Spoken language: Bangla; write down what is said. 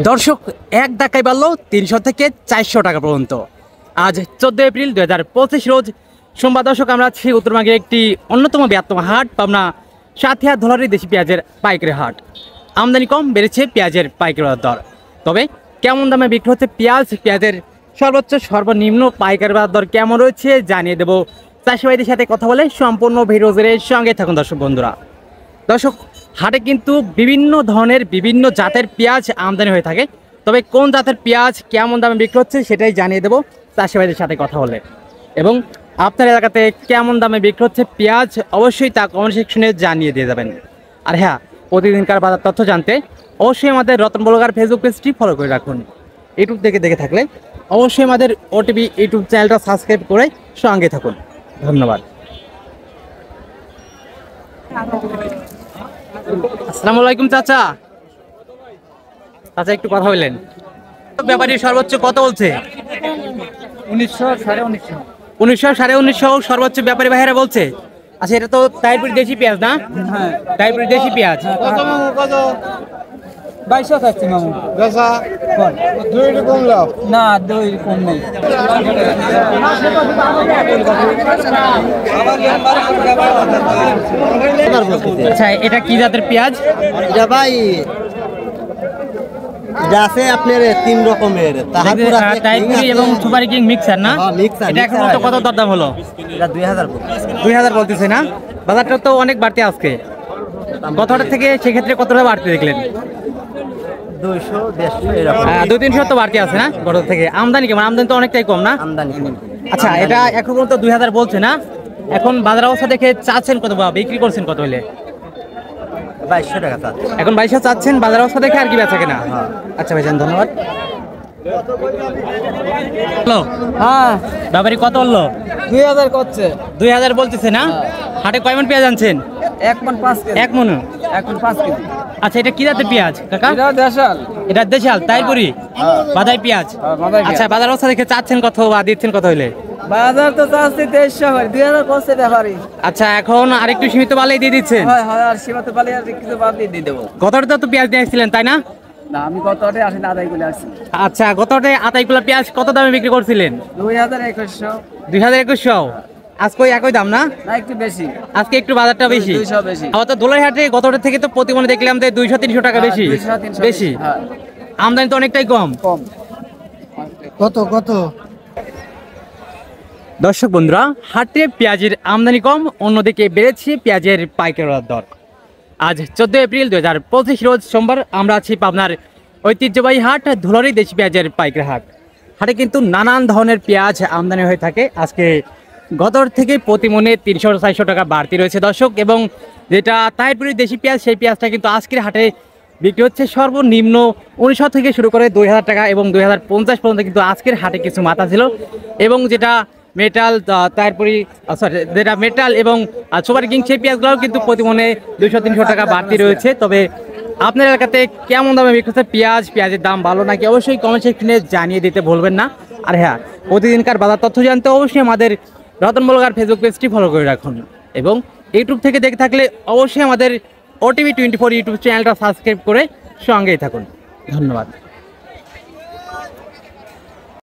দর্শক এক ধাক্কায় বাড়লো 300 থেকে 400 টাকা পর্যন্ত। আজ 14 এপ্রিল 2025 রোজ সোমবার। দর্শক আমরা আছি উত্তরবঙ্গের একটি অন্যতম বৃহত্তম হাট, পাবনা সাথিয়া ধুলারি দেশি পেঁয়াজের পাইকারি হাট। আমদানি কম, বেড়েছে পেঁয়াজের পাইকারি দর। তবে কেমন দামে বিক্রি হচ্ছে পেঁয়াজের সর্বোচ্চ সর্বনিম্ন পাইকারি দর কেমন রয়েছে জানিয়ে দেবো চাষি ভাইদের সাথে কথা বলে। সম্পূর্ণ ভিডিওর সঙ্গে থাকুন দর্শক বন্ধুরা। দর্শক হাটে কিন্তু বিভিন্ন ধরনের বিভিন্ন জাতের পেঁয়াজ আমদানি হয়ে থাকে, তবে কোন জাতের পেঁয়াজ কেমন দামে বিক্রি হচ্ছে সেটাই জানিয়ে দেবো চাষি ভাইদের সাথে কথা বলে। এবং আপনার এলাকাতে কেমন দামে বিক্রি হচ্ছে পেঁয়াজ অবশ্যই তা কমেন্ট সেকশনে জানিয়ে দিয়ে যাবেন। আর হ্যাঁ, প্রতিদিনকার বাজার তথ্য জানতে অবশ্যই আমাদের রতন ব্লগার ফেসবুক পেজটি ফলো করে রাখুন। ইউটিউব থেকে দেখে থাকলে অবশ্যই আমাদের ওটিভি ইউটিউব চ্যানেলটা সাবস্ক্রাইব করে সঙ্গে থাকুন। ধন্যবাদ। আসসালামু আলাইকুম চাচা। চাচা একটু কথা বললেন, ব্যাপারী সর্বোচ্চ কত বলছে? 1900 1950 1900 1950 সর্বোচ্চ ব্যাপারী ভাইয়েরা বলছে। আচ্ছা, এটা তো তাইপুরি দেশি পেঁয়াজ না? হ্যাঁ, তাইপুরি দেশি পেঁয়াজ। কত মামু কত? 2200 থাকছে মামু। বেচা দুই কম লাভ না, দুই কম নেই। আচ্ছা, এটা কি জাতের পেঁয়াজ? এটা ভাই এটা আছে আপনার তিন রকমের তাইপুরি এবং সুপারি কিং মিক্সার না? হ্যাঁ, মিক্সার। এটা এখন তো কত দরদাম হলো? এটা 2000 2000 বলতেছে না? বাজারটা তো অনেক বাড়তি আজকে। কতটা থেকে সেক্ষেত্রে কতটা বাড়তি দেখলেন? 200 150 এরকম 200-300 তো বাড়তি আছে না গত থেকে? আমদানি কেমন? আমদানি তো অনেকটাই কম না? আমদানি। আচ্ছা, এটা এখন পর্যন্ত 2000 বলছে না? এখন বাজার অবস্থা দেখে চাচ্ছেন কত বা বিক্রি করছেন কত হলে? 2200 টাকা চাচ্ছে। এখন 2200 চাচ্ছেন বাজার অবস্থা দেখে, আর কি বেচা কেনা? আচ্ছা ভাইজান, ধন্যবাদ। হ্যালো, হ্যাঁ, ব্যাপারী কত বললো? 2000 করছে। 2000 বলতেছে না? হাটে কয় মণ পেঁয়াজ আনছেন? 1 মণ 5 কেজি। 1 মণ। 1 মণ 5 কেজি। আচ্ছা, এটা কি জাতের পেঁয়াজ কাকা? এটা দেশাল। এটা দেশাল তাইপুরি বাদাই পেঁয়াজ। বাদাই পেঁয়াজ। আচ্ছা, বাজার অবস্থা দেখে চাচ্ছেন কত বা দিচ্ছেন কত হইলে? বাজার তো চাচ্ছি 2300 হয়, 2000 করছে ব্যাপারী। আচ্ছা, এখন আরেকটু সীমিত বালাই দিয়ে দিচ্ছেন? হয় হয়, আর সীমাতে পালে আর কিছু বাদ দিয়ে দেবো। গতটা তো পেঁয়াজ নিয়ে আসছিলেন তাই না? না, আমি কতটে আসি না, আদায় করে আসছি। আচ্ছা, গতটা আতাইকুলা পেঁয়াজ কত দামে বিক্রি করছিলেন? 2100 2100। আজকে ওই একই দাম না? না, একটু বেশি। আজকে একটু বাজারটা বেশি। 200 বেশি। আবার তো দোলাই হাটে গতটা থেকে তো প্রতিমনে দেখলাম যে 200-300 টাকা বেশি। 200-300 বেশি। হ্যাঁ, আমদানি তো অনেকটাই কম। কম। কত কত? দর্শক বন্ধুরা, হাটে পেঁয়াজের আমদানি কম, অন্যদিকে বেড়েছে পেঁয়াজের পাইকারি দর। আজ 14 এপ্রিল 2025 রোজ সোমবার। আমরা আছি পাবনার ঐতিহ্যবাহী হাট ধুলারি দেশি পেঁয়াজের পাইকারি হাট। হাটে কিন্তু নানান ধরনের পেঁয়াজ আমদানি হয়ে থাকে। আজকে গতর থেকে প্রতি মনে 300-400 টাকা বাড়তি রয়েছে দর্শক। এবং যেটা তাইপুরি দেশি পেঁয়াজ, সেই পেঁয়াজটা কিন্তু আজকের হাটে বিক্রি হচ্ছে সর্বনিম্ন 1900 থেকে শুরু করে 2000 টাকা এবং 2050 পর্যন্ত কিন্তু আজকের হাটে কিছু মাথা ছিল। এবং যেটা মেটাল তারপরে যেটা মেটাল এবং সুপার কিং, সেই পেঁয়াজগুলোও কিন্তু প্রতি মনে 200-300 টাকা বাড়তি রয়েছে। তবে আপনার এলাকাতে কেমন দামে বিক্রি হচ্ছে পেঁয়াজের দাম ভালো নাকি অবশ্যই কমেন্ট সেকশনে জানিয়ে দিতে ভুলবেন না। আর হ্যাঁ, প্রতিদিনকার বাজার তথ্য জানতে অবশ্যই আমাদের রতন ব্লগার ফেসবুক পেজটি ফলো করে রাখুন। এবং ইউটিউব থেকে দেখে থাকলে অবশ্যই আমাদের ওটিভি 24 ইউটিউব চ্যানেলটা সাবস্ক্রাইব করে সঙ্গেই থাকুন। ধন্যবাদ।